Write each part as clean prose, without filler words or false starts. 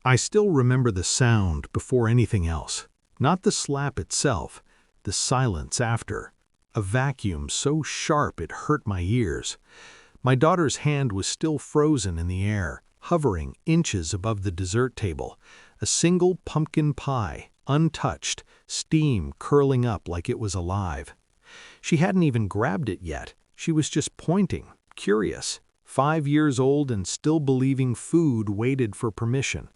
I still remember the sound before anything else. Not the slap itself, the silence after. A vacuum so sharp it hurt my ears. My daughter's hand was still frozen in the air, hovering inches above the dessert table. A single pumpkin pie, untouched, steam curling up like it was alive. She hadn't even grabbed it yet. She was just pointing, curious, 5 years old and still believing food waited for permission.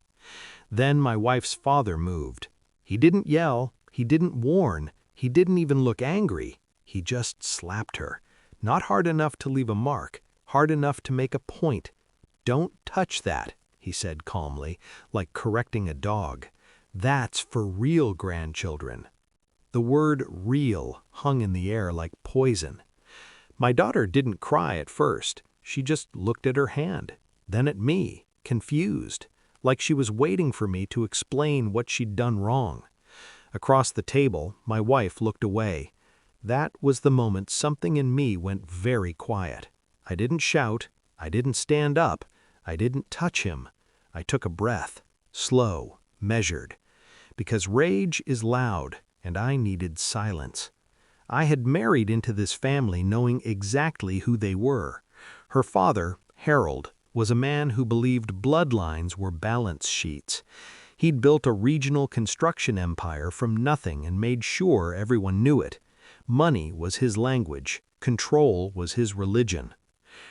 Then my wife's father moved. He didn't yell, he didn't warn, he didn't even look angry. He just slapped her. Not hard enough to leave a mark, hard enough to make a point. "Don't touch that," he said calmly, like correcting a dog. "That's for real grandchildren." The word real hung in the air like poison. My daughter didn't cry at first. She just looked at her hand, then at me, confused, like she was waiting for me to explain what she'd done wrong. Across the table, my wife looked away. That was the moment something in me went very quiet. I didn't shout, I didn't stand up, I didn't touch him. I took a breath, slow, measured, because rage is loud, and I needed silence. I had married into this family knowing exactly who they were. Her father, Harold, was a man who believed bloodlines were balance sheets. He'd built a regional construction empire from nothing and made sure everyone knew it. Money was his language, control was his religion.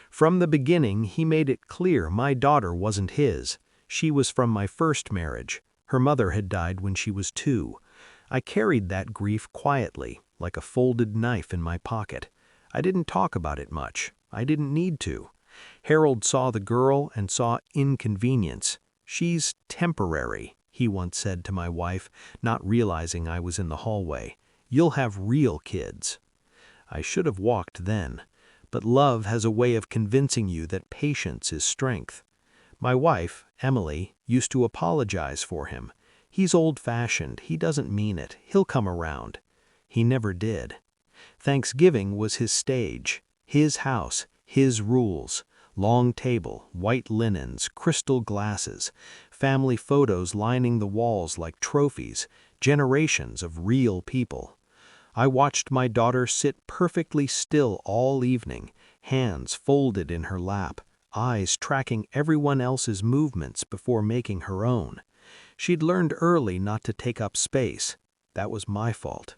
From the beginning, he made it clear my daughter wasn't his. She was from my first marriage. Her mother had died when she was 2. I carried that grief quietly, like a folded knife in my pocket. I didn't talk about it much. I didn't need to. Harold saw the girl and saw inconvenience. "She's temporary," he once said to my wife, not realizing I was in the hallway. "You'll have real kids." I should have walked then, but love has a way of convincing you that patience is strength. My wife, Emily, used to apologize for him. "He's old-fashioned, he doesn't mean it, he'll come around." He never did. Thanksgiving was his stage, his house, his rules. Long table, white linens, crystal glasses, family photos lining the walls like trophies, generations of real people. I watched my daughter sit perfectly still all evening, hands folded in her lap, eyes tracking everyone else's movements before making her own. She'd learned early not to take up space. That was my fault.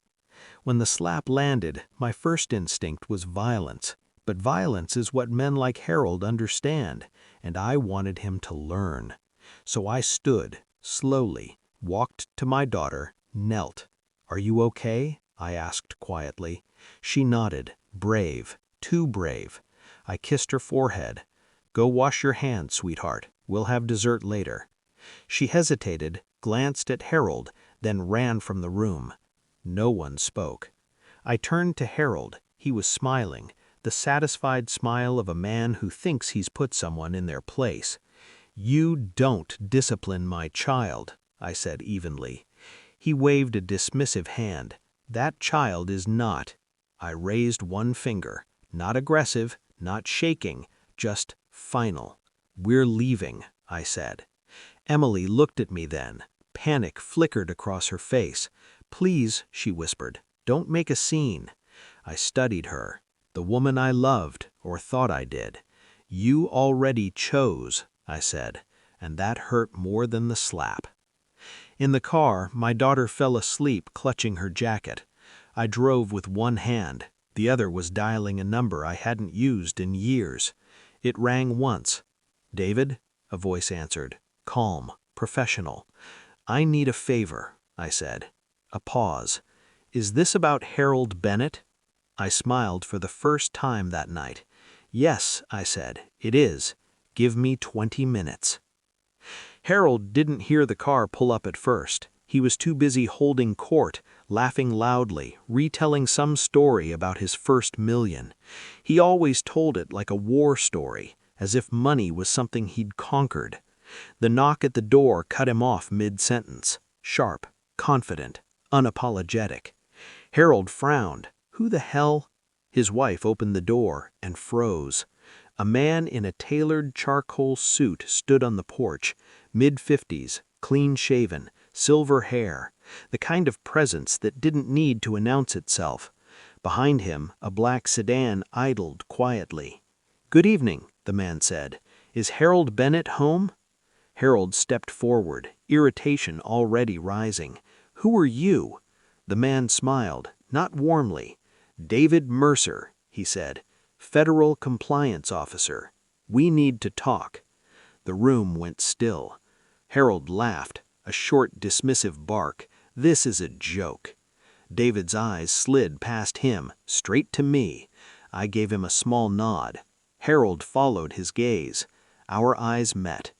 When the slap landed, my first instinct was violence. But violence is what men like Harold understand, and I wanted him to learn. So I stood, slowly, walked to my daughter, knelt. "Are you okay?" I asked quietly. She nodded, brave, too brave. I kissed her forehead. "Go wash your hands, sweetheart. We'll have dessert later." She hesitated, glanced at Harold, then ran from the room. No one spoke. I turned to Harold. He was smiling, the satisfied smile of a man who thinks he's put someone in their place. "You don't discipline my child," I said evenly. He waved a dismissive hand. "That child is not." I raised one finger, not aggressive, not shaking, just final. "We're leaving," I said. Emily looked at me then. Panic flickered across her face. "Please," she whispered, "don't make a scene." I studied her. The woman I loved, or thought I did. "You already chose," I said, and that hurt more than the slap. In the car, my daughter fell asleep clutching her jacket. I drove with one hand. The other was dialing a number I hadn't used in years. It rang once. "David?" a voice answered. Calm, professional. "I need a favor," I said. A pause. "Is this about Harold Bennett?" I smiled for the first time that night. "Yes," I said, "it is. Give me 20 minutes." Harold didn't hear the car pull up at first. He was too busy holding court, laughing loudly, retelling some story about his first million. He always told it like a war story, as if money was something he'd conquered. The knock at the door cut him off mid-sentence, sharp, confident, unapologetic. Harold frowned. Who the hell? His wife opened the door and froze. A man in a tailored charcoal suit stood on the porch, mid-50s, clean-shaven, silver hair, the kind of presence that didn't need to announce itself. Behind him, a black sedan idled quietly. "Good evening," the man said. "Is Harold Bennett home?" Harold stepped forward, irritation already rising. "Who are you?" The man smiled, not warmly. "David Mercer," he said, "Federal Compliance Officer. We need to talk." The room went still. Harold laughed, a short, dismissive bark. "This is a joke." David's eyes slid past him, straight to me. I gave him a small nod. Harold followed his gaze. Our eyes met.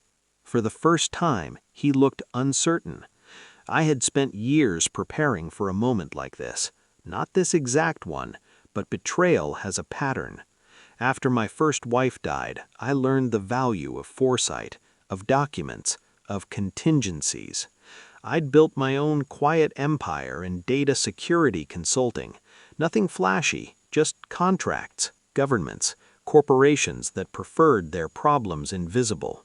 For the first time, he looked uncertain. I had spent years preparing for a moment like this. Not this exact one, but betrayal has a pattern. After my first wife died, I learned the value of foresight, of documents, of contingencies. I'd built my own quiet empire in data security consulting. Nothing flashy, just contracts, governments, corporations that preferred their problems invisible.